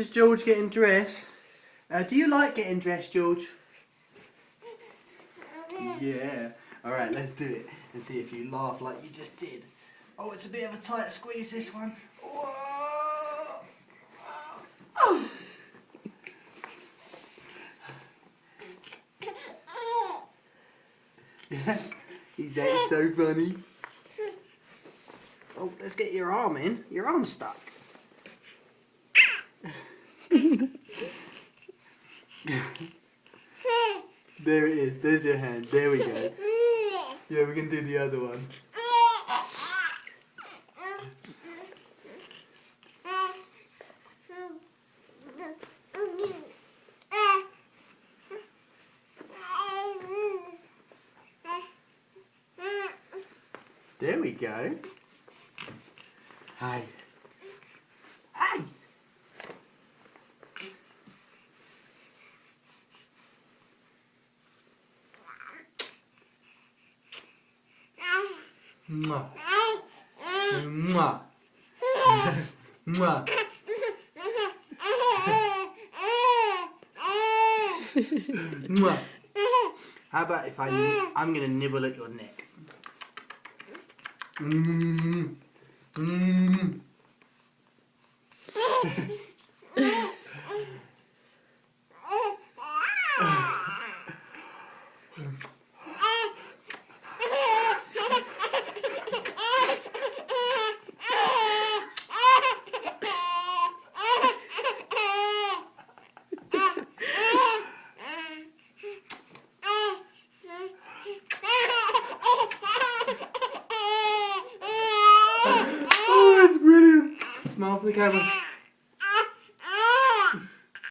is George getting dressed. Do you like getting dressed, George? Yeah. Alright, let's do it and see if you laugh like you just did. Oh, it's a bit of a tight squeeze, this one. Whoa. Oh. Yeah, he's so funny. Oh, let's get your arm in. Your arm's stuck. There it is. There's your hand. There we go. Yeah, we can do the other one. There we go. Hi. Hi. Mwah. Mwah. Mwah. Mwah. How about if I'm going to nibble at your neck? Mm. Mm. Oh, it's brilliant. Smile for the camera.